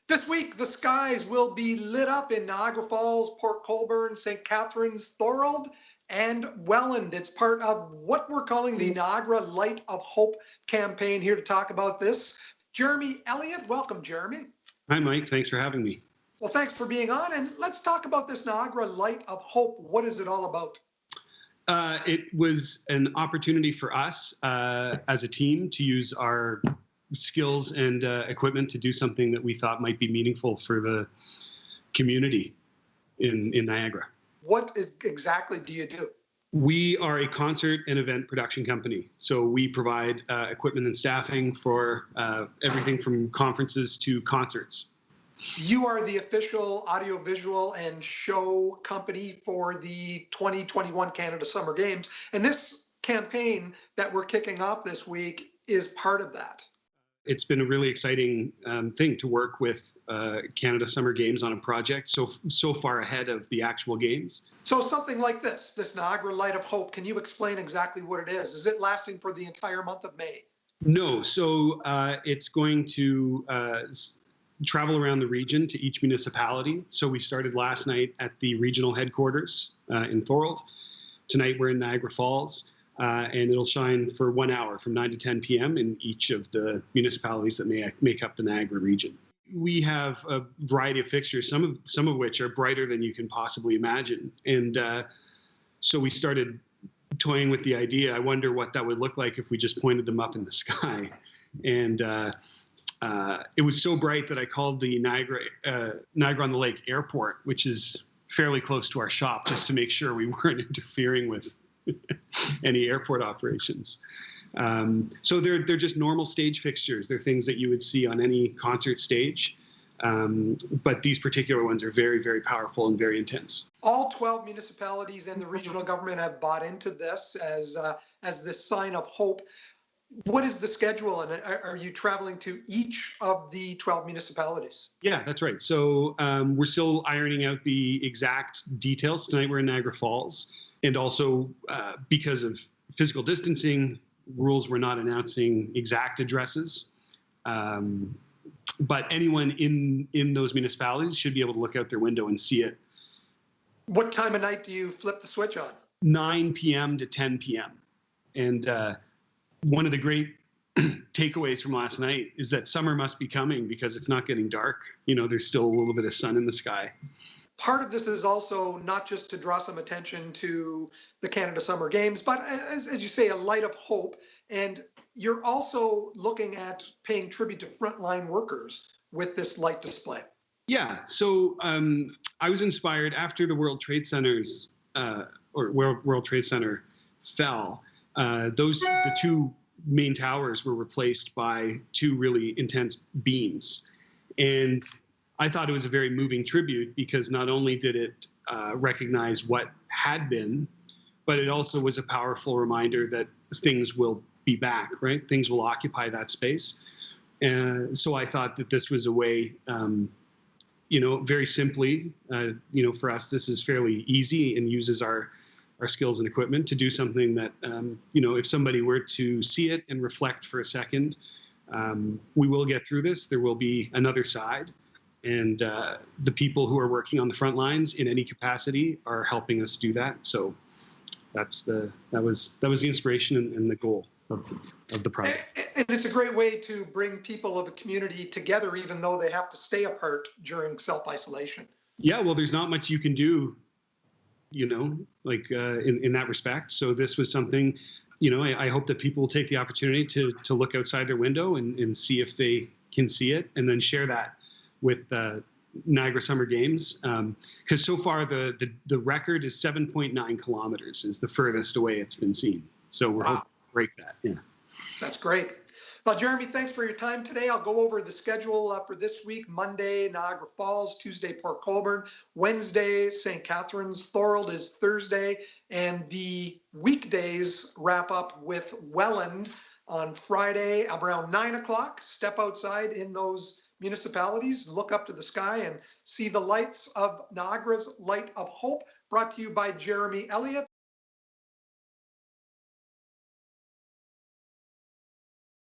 This week, the skies will be lit up in Niagara Falls, Port Colborne, St. Catharines, Thorold, and Welland. It's part of what we're calling the Niagara Light of Hope campaign. Here to talk about this, Jeremy Elliott. Welcome, Jeremy. Hi, Mike. Thanks for having me. Well, thanks for being on. And let's talk about this Niagara Light of Hope. What is it all about? It was an opportunity for us as a team to use our skills and equipment to do something that we thought might be meaningful for the community in Niagara. What exactly do you do? We are a concert and event production company. So we provide equipment and staffing for everything from conferences to concerts. You are the official audiovisual and show company for the 2021 Canada Summer Games. And this campaign that we're kicking off this week is part of that. It's been a really exciting thing to work with Canada Summer Games on a project so far ahead of the actual games. So something like this Niagara Light of Hope, can you explain exactly what it is? Is it lasting for the entire month of May? No, so it's going to travel around the region to each municipality. So we started last night at the regional headquarters in Thorold. Tonight we're in Niagara Falls. And it'll shine for 1 hour from 9 to 10 p.m. in each of the municipalities that make up the Niagara region. We have a variety of fixtures, some of which are brighter than you can possibly imagine. And so we started toying with the idea. I wonder what that would look like if we just pointed them up in the sky. And it was so bright that I called the Niagara-on-the-Lake Airport, which is fairly close to our shop, just to make sure we weren't interfering with any airport operations. So they're just normal stage fixtures. They're things that you would see on any concert stage. But these particular ones are very, very powerful and very intense. All 12 municipalities and the regional government have bought into this as this sign of hope. What is the schedule, and are you traveling to each of the 12 municipalities? Yeah, that's right. So we're still ironing out the exact details. Tonight we're in Niagara Falls. And also, because of physical distancing rules, we're not announcing exact addresses. But anyone in those municipalities should be able to look out their window and see it. What time of night do you flip the switch on? 9 p.m. to 10 p.m. And one of the great takeaways from last night is that summer must be coming because it's not getting dark. You know, there's still a little bit of sun in the sky. Part of this is also not just to draw some attention to the Canada Summer Games, but as you say, a light of hope. And you're also looking at paying tribute to frontline workers with this light display. Yeah, so I was inspired after the World Trade Center's World Trade Center fell. The two main towers were replaced by two really intense beams, and I thought it was a very moving tribute because not only did it recognize what had been, but it also was a powerful reminder that things will be back, right? Things will occupy that space. And so I thought that this was a way, very simply, for us, this is fairly easy and uses our skills and equipment to do something that, if somebody were to see it and reflect for a second, we will get through this. There will be another side. And the people who are working on the front lines in any capacity are helping us do that. So that was the inspiration and the goal of the project. And it's a great way to bring people of a community together, even though they have to stay apart during self-isolation. Yeah, well, there's not much you can do, in that respect. So this was something, I hope that people will take the opportunity to look outside their window and see if they can see it, and then share that with Niagara Summer Games, because so far the record is 7.9 kilometers is the furthest away it's been seen. So we're hoping to break that. Yeah, that's great. Well, Jeremy, thanks for your time today. I'll go over the schedule for this week. Monday, Niagara Falls. Tuesday, Port Colborne. Wednesday, St. Catharines. Thorold is Thursday. And the weekdays wrap up with Welland on Friday around 9 o'clock. Step outside in those municipalities, look up to the sky and see the lights of Niagara's Light of Hope, brought to you by Jeremy Elliott.